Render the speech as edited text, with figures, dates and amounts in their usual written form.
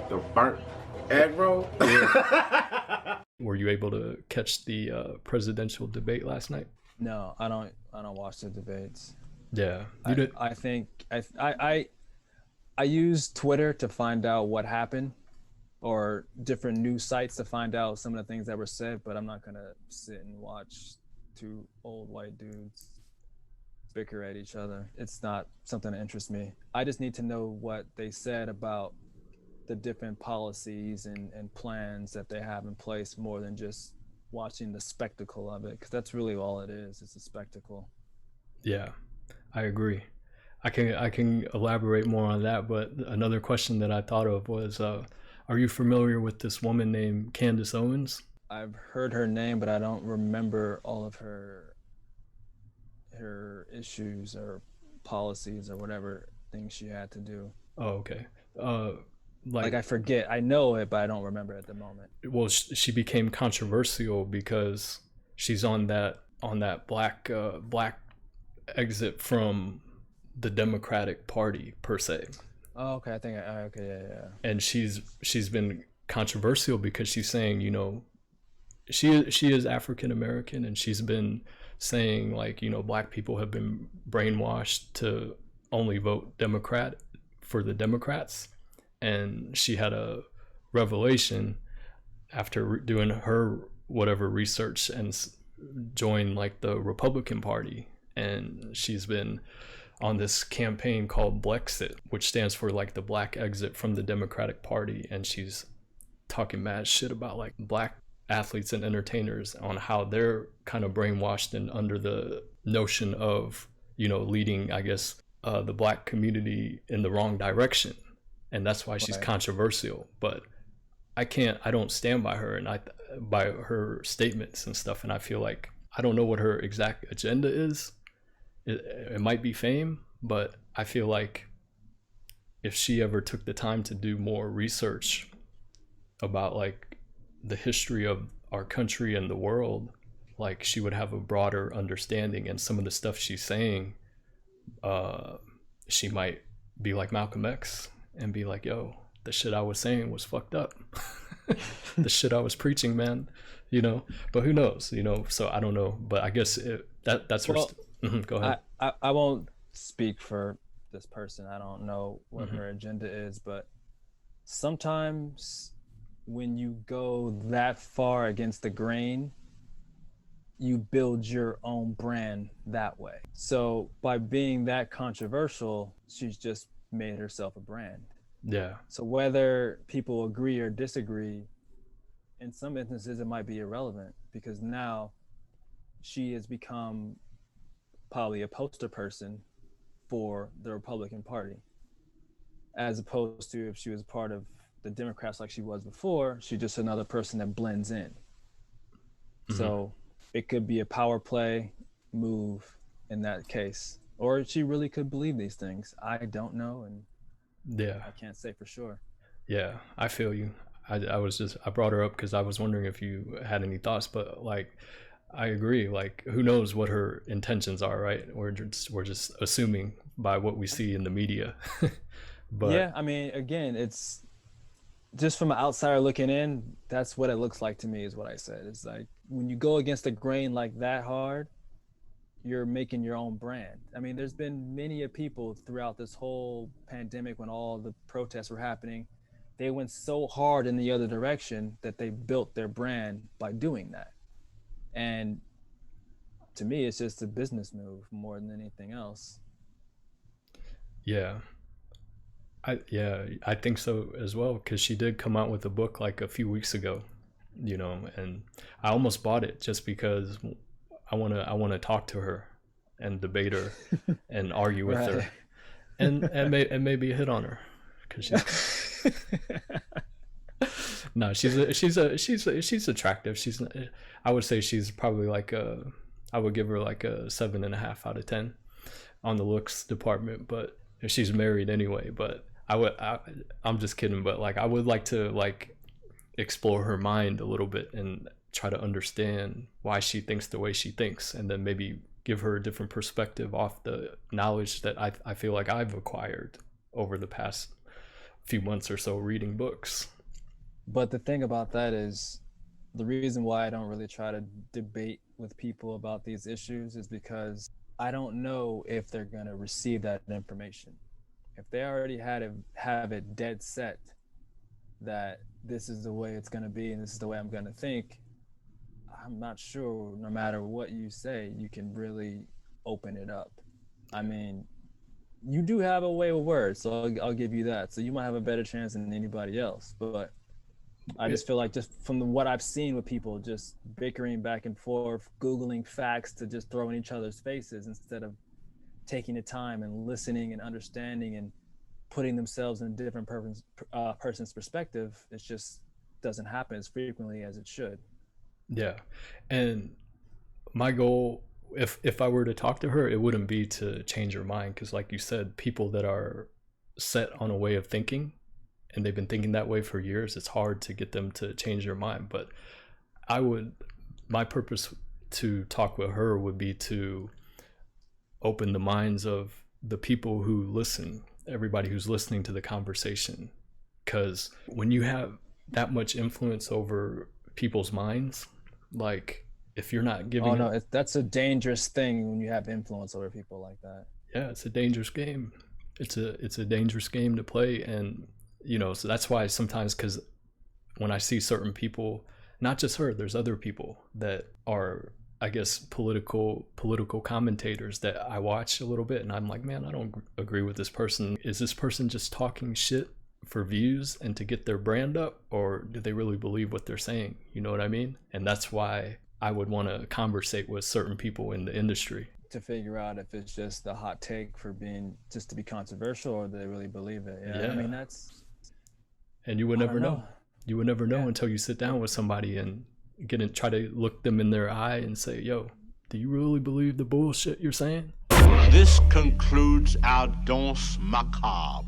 The burnt egg roll? Were you able to catch the presidential debate last night? No, I don't watch the debates. Yeah, you did. I think I use Twitter to find out what happened, or different news sites to find out some of the things that were said, but I'm not gonna sit and watch two old white dudes bicker at each other. It's not something that interests me. I just need to know what they said about the different policies and plans that they have in place, more than just watching the spectacle of it, because that's really all it is. It's a spectacle. Yeah, I agree. I can elaborate more on that, but another question that I thought of was, are you familiar with this woman named Candace Owens? I've heard her name, but I don't remember all of her issues or policies or whatever things she had to do. Oh, okay. Like I forget. I know it, but I don't remember it at the moment. Well, she became controversial because she's on that black exit from the Democratic Party per se. Oh, okay. I think okay, yeah. And she's been controversial because she's saying, you know, she is African American, and she's been saying, like, you know, black people have been brainwashed to only vote Democrat for the Democrats. And she had a revelation after doing her whatever research and joined like the Republican Party. And she's been on this campaign called Blexit, which stands for like the black exit from the Democratic Party. And she's talking mad shit about like black athletes and entertainers on how they're kind of brainwashed and under the notion of, you know, leading, I guess, the black community in the wrong direction. And that's why she's controversial. But I don't stand by her and by her statements and stuff. And I feel like I don't know what her exact agenda is. It might be fame, but I feel like if she ever took the time to do more research about like the history of our country and the world, like she would have a broader understanding. And some of the stuff she's saying, she might be like Malcolm X and be like, yo, the shit I was saying was fucked up. The shit I was preaching, man, you know. But who knows, you know. So I don't know, but I guess that's her. Go ahead. I won't speak for this person. I don't know what her agenda is, but sometimes when you go that far against the grain, you build your own brand that way. So by being that controversial, she's just made herself a brand. Yeah. So whether people agree or disagree, in some instances it might be irrelevant, because now she has become probably a poster person for the Republican Party, as opposed to if she was part of the Democrats like she was before, she's just another person that blends in. So it could be a power play move in that case, or she really could believe these things. I don't know, and yeah, I can't say for sure. Yeah, I feel you. I brought her up because I was wondering if you had any thoughts, but like, I agree. Like, who knows what her intentions are, right? We're just assuming by what we see in the media. But yeah, I mean, again, it's just from an outsider looking in, that's what it looks like to me, is what I said. It's like when you go against the grain like that hard, you're making your own brand. I mean, there's been many people throughout this whole pandemic, when all the protests were happening, they went so hard in the other direction that they built their brand by doing that. And to me, it's just a business move more than anything else. Yeah. I think so as well, because she did come out with a book like a few weeks ago, you know, and I almost bought it just because I want to talk to her and debate her and argue with her and maybe hit on her, because she's no, she's attractive. I would say she's probably like I would give her like a 7.5 out of 10 on the looks department, but she's married anyway. But I'm just kidding, but like I would like to like explore her mind a little bit and try to understand why she thinks the way she thinks, and then maybe give her a different perspective off the knowledge that I feel like I've acquired over the past few months or so reading books. But the thing about that is, the reason why I don't really try to debate with people about these issues is because I don't know if they're going to receive that information. If they already have it dead set that this is the way it's going to be and this is the way I'm going to think, I'm not sure no matter what you say, you can really open it up. I mean, you do have a way with words, so I'll give you that. So you might have a better chance than anybody else. But I just feel like, just from what I've seen with people just bickering back and forth, Googling facts to just throw in each other's faces instead of taking the time and listening and understanding and putting themselves in a different person's perspective, it just doesn't happen as frequently as it should. Yeah. And my goal, if I were to talk to her, it wouldn't be to change her mind, because like you said, people that are set on a way of thinking and they've been thinking that way for years, it's hard to get them to change their mind. But my purpose to talk with her would be to open the minds of the people who listen, everybody who's listening to the conversation. Because when you have that much influence over people's minds, like, if you're not giving that's a dangerous thing when you have influence over people like that. Yeah, it's a dangerous game. It's a dangerous game to play. And so that's why sometimes, because when I see certain people, not just her, there's other people that are, I guess, political commentators that I watch a little bit, and I'm like, man, I don't agree with this person. Is this person just talking shit for views and to get their brand up, or do they really believe what they're saying? You know what I mean? And that's why I would want to conversate with certain people in the industry to figure out if it's just a hot take for being just to be controversial, or do they really believe it. Yeah. I mean, and you would never know. You would never know until you sit down with somebody and try to look them in their eye and say, yo, do you really believe the bullshit you're saying? This concludes our danse macabre.